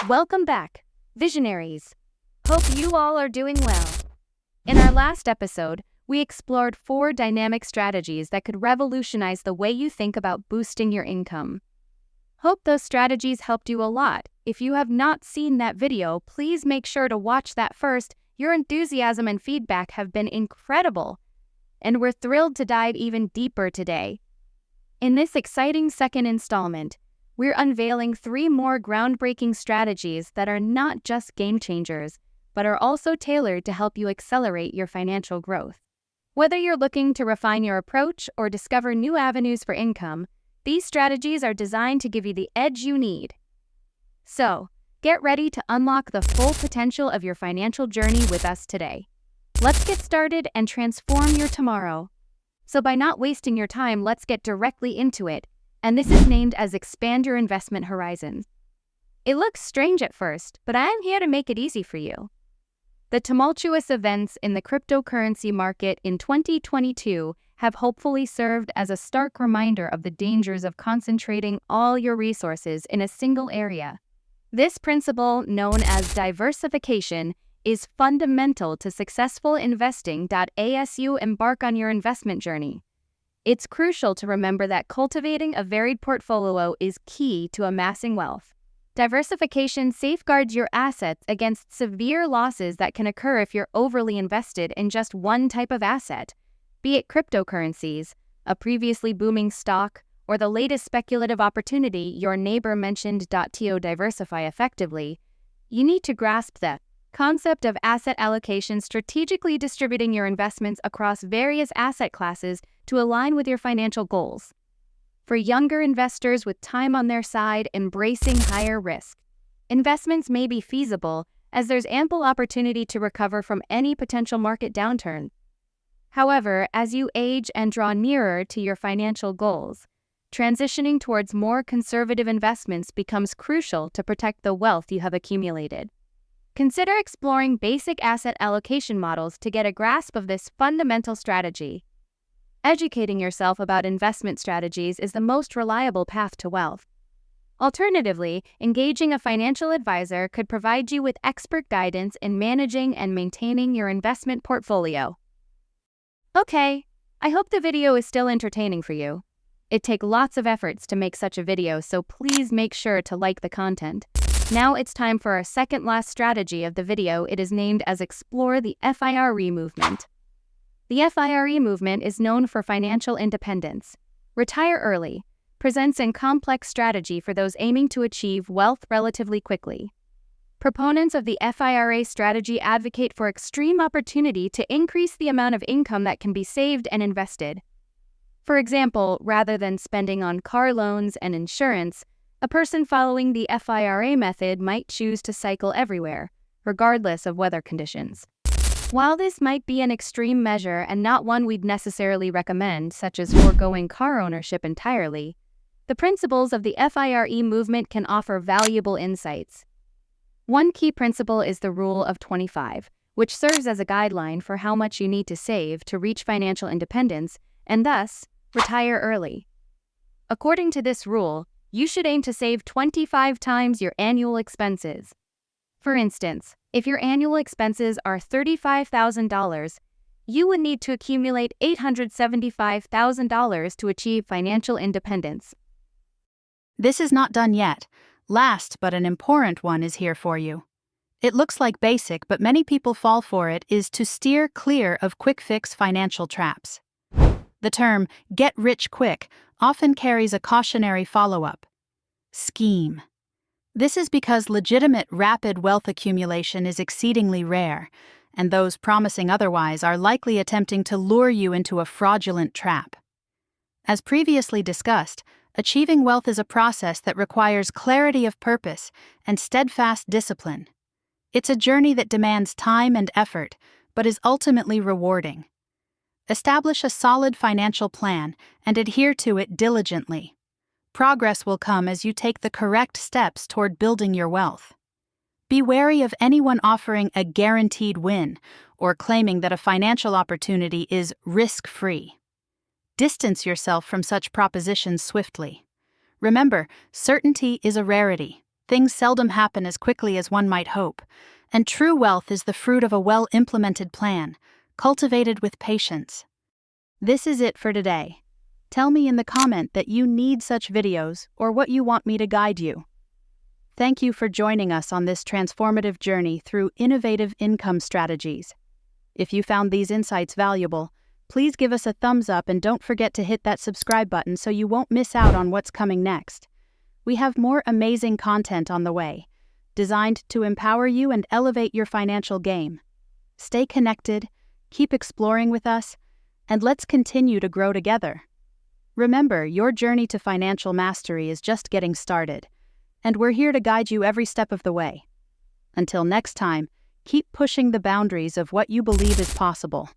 Welcome back, visionaries. Hope you all are doing well. In our last episode, we explored 4 dynamic strategies that could revolutionize the way you think about boosting your income. Hope those strategies helped you a lot. If you have not seen that video, please make sure to watch that first. Your enthusiasm and feedback have been incredible, and we're thrilled to dive even deeper today. In this exciting second installment, we're unveiling 3 more groundbreaking strategies that are not just game changers, but are also tailored to help you accelerate your financial growth. Whether you're looking to refine your approach or discover new avenues for income, these strategies are designed to give you the edge you need. So, get ready to unlock the full potential of your financial journey with us today. Let's get started and transform your tomorrow. So by not wasting your time, let's get directly into it. And this is named as Expand Your Investment Horizons. It looks strange at first, but I am here to make it easy for you. The tumultuous events in the cryptocurrency market in 2022 have hopefully served as a stark reminder of the dangers of concentrating all your resources in a single area. This principle, known as diversification, is fundamental to successful investing. As you embark on your investment journey, it's crucial to remember that cultivating a varied portfolio is key to amassing wealth. Diversification safeguards your assets against severe losses that can occur if you're overly invested in just one type of asset, be it cryptocurrencies, a previously booming stock, or the latest speculative opportunity your neighbor mentioned. To diversify effectively, you need to grasp the concept of asset allocation, strategically distributing your investments across various asset classes to align with your financial goals. For younger investors with time on their side, embracing higher risk investments may be feasible, as there's ample opportunity to recover from any potential market downturn. However, as you age and draw nearer to your financial goals, transitioning towards more conservative investments becomes crucial to protect the wealth you have accumulated. Consider exploring basic asset allocation models to get a grasp of this fundamental strategy. Educating yourself about investment strategies is the most reliable path to wealth. Alternatively, engaging a financial advisor could provide you with expert guidance in managing and maintaining your investment portfolio. Okay, I hope the video is still entertaining for you. It takes lots of efforts to make such a video, so please make sure to like the content. Now it's time for our second last strategy of the video. It is named as Explore the FIRE movement. The FIRE movement is known for financial independence. Retire early presents a complex strategy for those aiming to achieve wealth relatively quickly. Proponents of the FIRE strategy advocate for extreme opportunity to increase the amount of income that can be saved and invested. For example, rather than spending on car loans and insurance, a person following the FIRE method might choose to cycle everywhere, regardless of weather conditions. While this might be an extreme measure and not one we'd necessarily recommend, such as foregoing car ownership entirely, the principles of the FIRE movement can offer valuable insights. One key principle is the Rule of 25, which serves as a guideline for how much you need to save to reach financial independence and thus retire early. According to this rule, you should aim to save 25 times your annual expenses. For instance, if your annual expenses are $35,000, you would need to accumulate $875,000 to achieve financial independence. This is not done yet. Last but an important one is here for you. It looks like basic, but many people fall for it, is to steer clear of quick-fix financial traps. The term "get rich quick" often carries a cautionary follow-up: scheme. This is because legitimate, rapid wealth accumulation is exceedingly rare, and those promising otherwise are likely attempting to lure you into a fraudulent trap. As previously discussed, achieving wealth is a process that requires clarity of purpose and steadfast discipline. It's a journey that demands time and effort, but is ultimately rewarding. Establish a solid financial plan and adhere to it diligently. Progress will come as you take the correct steps toward building your wealth. Be wary of anyone offering a guaranteed win or claiming that a financial opportunity is risk-free. Distance yourself from such propositions swiftly. Remember, certainty is a rarity, things seldom happen as quickly as one might hope, and true wealth is the fruit of a well-implemented plan, cultivated with patience. This is it for today. Tell me in the comment that you need such videos or what you want me to guide you. Thank you for joining us on this transformative journey through innovative income strategies. If you found these insights valuable, please give us a thumbs up and don't forget to hit that subscribe button so you won't miss out on what's coming next. We have more amazing content on the way, designed to empower you and elevate your financial game. Stay connected, keep exploring with us, and let's continue to grow together. Remember, your journey to financial mastery is just getting started, and we're here to guide you every step of the way. Until next time, keep pushing the boundaries of what you believe is possible.